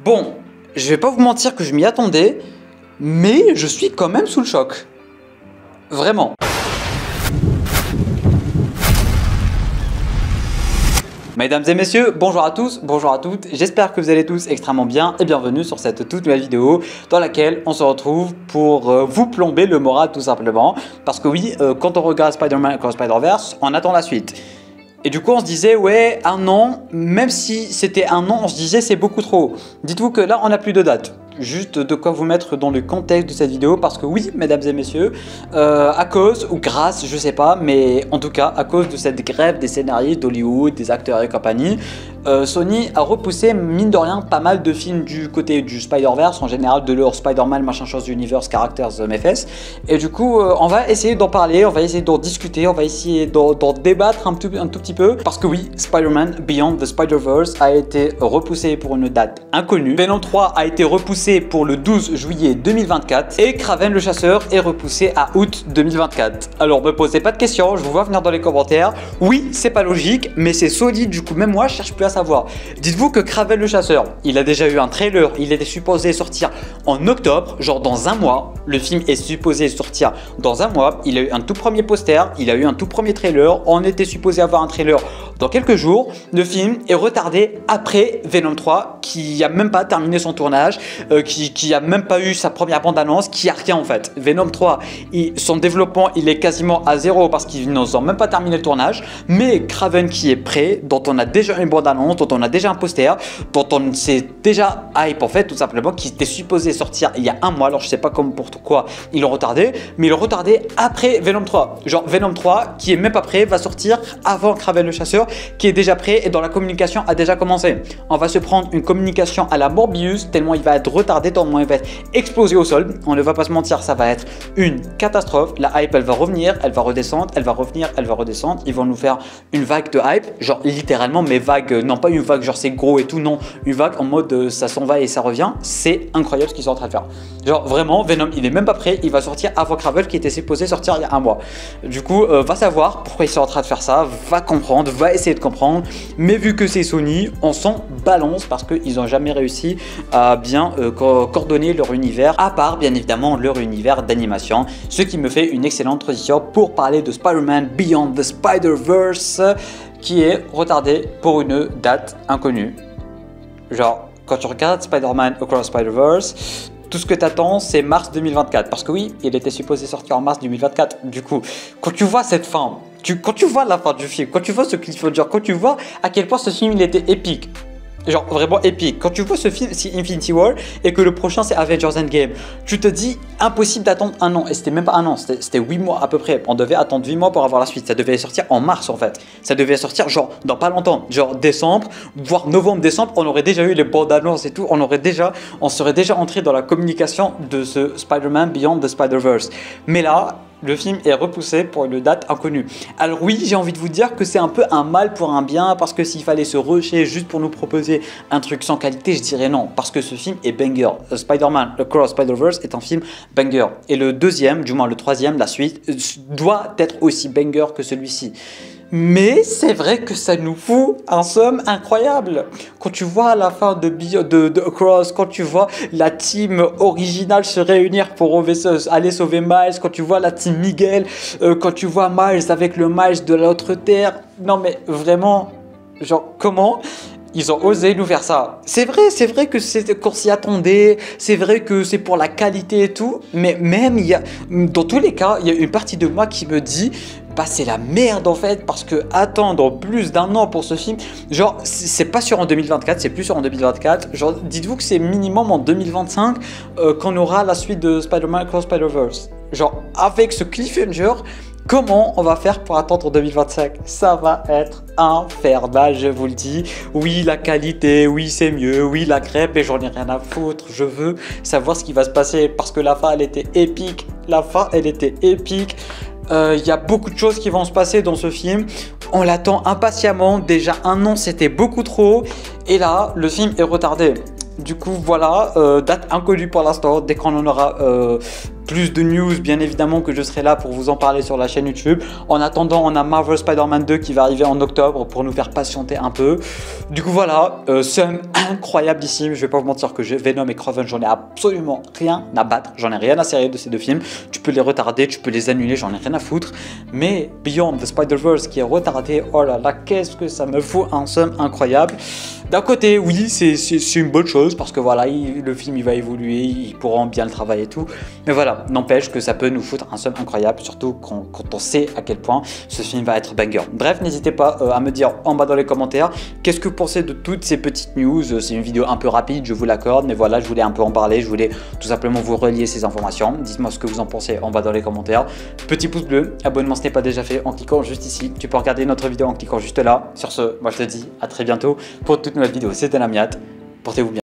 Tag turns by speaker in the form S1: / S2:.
S1: Bon, je vais pas vous mentir que je m'y attendais, mais je suis quand même sous le choc. Vraiment. Mesdames et messieurs, bonjour à tous, bonjour à toutes, j'espère que vous allez tous extrêmement bien et bienvenue sur cette toute nouvelle vidéo dans laquelle on se retrouve pour vous plomber le moral tout simplement. Parce que oui, quand on regarde Spider-Man Across Spider-Verse, on attend la suite. Et du coup on se disait ouais, un an, même si c'était un an, on se disait c'est beaucoup trop. Dites-vous que là on n'a plus de date. Juste de quoi vous mettre dans le contexte de cette vidéo parce que oui, mesdames et messieurs, à cause ou grâce, je sais pas, mais en tout cas à cause de cette grève des scénaristes d'Hollywood, des acteurs et compagnie, Sony a repoussé mine de rien pas mal de films du côté du Spider-Verse, en général de leur Spider-Man, machin chose universe, characters, MFS. Et du coup, on va essayer d'en parler, on va essayer d'en discuter, on va essayer d'en débattre un tout petit peu. Parce que oui, Spider-Man Beyond the Spider-Verse a été repoussé pour une date inconnue. Venom 3 a été repoussé pour le 12 juillet 2024 et Kraven le Chasseur est repoussé à août 2024. Alors me posez pas de questions, je vous vois venir dans les commentaires. Oui, c'est pas logique, mais c'est solide, du coup même moi je cherche plus à savoir. Dites-vous que Kraven le Chasseur, il a déjà eu un trailer, il était supposé sortir en octobre, genre dans un mois. Le film est supposé sortir dans un mois, il a eu un tout premier poster, il a eu un tout premier trailer, on était supposé avoir un trailer dans quelques jours. Le film est retardé après Venom 3 qui a même pas terminé son tournage, qui a même pas eu sa première bande-annonce, qui a rien en fait. Venom 3, son développement il est quasiment à zéro parce qu'ils n'ont même pas terminé le tournage, mais Kraven qui est prêt, dont on a déjà une bande-annonce, dont on a déjà un poster, dont on s'est déjà hype en fait tout simplement, qui était supposé sortir il y a un mois. Alors je sais pas pourquoi ils l'ont retardé, mais ils l'ont retardé après Venom 3. Genre Venom 3 qui est même pas prêt va sortir avant Kraven le Chasseur qui est déjà prêt et dont la communication a déjà commencé. On va se prendre une communication à la Morbius tellement il va être retardé, tellement il va être explosé au sol. On ne va pas se mentir, ça va être une catastrophe. La hype elle va revenir, elle va redescendre, elle va revenir, elle va redescendre. Ils vont nous faire une vague de hype, genre littéralement, mais vague, non pas une vague genre c'est gros et tout, non, une vague en mode ça s'en va et ça revient. C'est incroyable ce qu'ils sont en train de faire. Genre vraiment, Venom il est même pas prêt, il va sortir avant Kraven qui était supposé sortir il y a un mois. Du coup, va savoir pourquoi ils sont en train de faire ça, va comprendre, va essayer de comprendre. Mais vu que c'est Sony, on s'en balance parce qu'ils n'ont jamais réussi à bien coordonner leur univers, à part bien évidemment leur univers d'animation. Ce qui me fait une excellente transition pour parler de Spider-Man Beyond the Spider-Verse qui est retardé pour une date inconnue. Genre, quand tu regardes Spider-Man Across Spider-Verse, tout ce que tu attends, c'est mars 2024. Parce que oui, il était supposé sortir en mars 2024. Du coup, quand tu vois cette fin, quand tu vois la fin du film, quand tu vois ce cliffhanger, quand tu vois à quel point ce film il était épique, genre vraiment épique. Quand tu vois ce film, c'est Infinity War et que le prochain c'est Avengers Endgame, tu te dis impossible d'attendre un an. Et c'était même pas un an, c'était 8 mois à peu près. On devait attendre 8 mois pour avoir la suite. Ça devait sortir en mars en fait. Ça devait sortir genre dans pas longtemps, genre décembre, voire novembre, décembre. On aurait déjà eu les bandes annonces et tout. On serait déjà entré dans la communication de ce Spider-Man Beyond the Spider-Verse. Mais là, le film est repoussé pour une date inconnue. Alors oui, j'ai envie de vous dire que c'est un peu un mal pour un bien, parce que s'il fallait se rusher juste pour nous proposer un truc sans qualité, je dirais non, parce que ce film est banger. Spider-Man Across Spider-Verse est un film banger. Et le deuxième, du moins le troisième, la suite, doit être aussi banger que celui-ci. Mais c'est vrai que ça nous fout un somme incroyable. Quand tu vois la fin de Across, quand tu vois la team originale se réunir pour aller sauver Miles, quand tu vois la team Miguel, quand tu vois Miles avec le Miles de l'autre terre. Non mais vraiment, genre comment ils ont osé nous faire ça? C'est vrai que qu'on s'y attendait, c'est vrai que c'est pour la qualité et tout, mais même dans tous les cas, il y a une partie de moi qui me dit bah c'est la merde en fait, parce que attendre plus d'un an pour ce film, genre c'est pas sûr en 2024, c'est plus sûr en 2024, genre dites-vous que c'est minimum en 2025 qu'on aura la suite de Spider-Man Across Spider-Verse. Genre avec ce cliffhanger, comment on va faire pour attendre 2025? Ça va être infernal, je vous le dis. Oui, la qualité, oui, c'est mieux, oui, la crêpe, et j'en ai rien à foutre. Je veux savoir ce qui va se passer parce que la fin, elle était épique. La fin, elle était épique. Il y a beaucoup de choses qui vont se passer dans ce film. On l'attend impatiemment. Déjà un an, c'était beaucoup trop. Et là, le film est retardé. Du coup, voilà, date inconnue pour l'instant. Dès qu'on en aura plus de news, bien évidemment que je serai là pour vous en parler sur la chaîne YouTube. En attendant, on a Marvel Spider-Man 2 qui va arriver en octobre pour nous faire patienter un peu. Du coup voilà, somme incroyable ici. Je vais pas vous mentir que Venom et Kraven, j'en ai absolument rien à battre. J'en ai rien à cirer de ces deux films. Tu peux les retarder, tu peux les annuler, j'en ai rien à foutre. Mais Beyond the Spider-Verse qui est retardé, oh là là, qu'est-ce que ça me fout un somme incroyable. D'un côté, oui, c'est une bonne chose parce que voilà, le film il va évoluer, ils pourront bien le travailler et tout. Mais voilà, n'empêche que ça peut nous foutre un somme incroyable, surtout quand on sait à quel point ce film va être banger. Bref, n'hésitez pas à me dire en bas dans les commentaires qu'est-ce que vous pensez de toutes ces petites news. C'est une vidéo un peu rapide, je vous l'accorde, mais voilà, je voulais un peu en parler, je voulais tout simplement vous relier ces informations. Dites-moi ce que vous en pensez en bas dans les commentaires. Petit pouce bleu, abonnement ce n'est pas déjà fait en cliquant juste ici. Tu peux regarder notre vidéo en cliquant juste là. Sur ce, moi je te dis à très bientôt pour toute nouvelle vidéo. C'était Lamiat, portez-vous bien.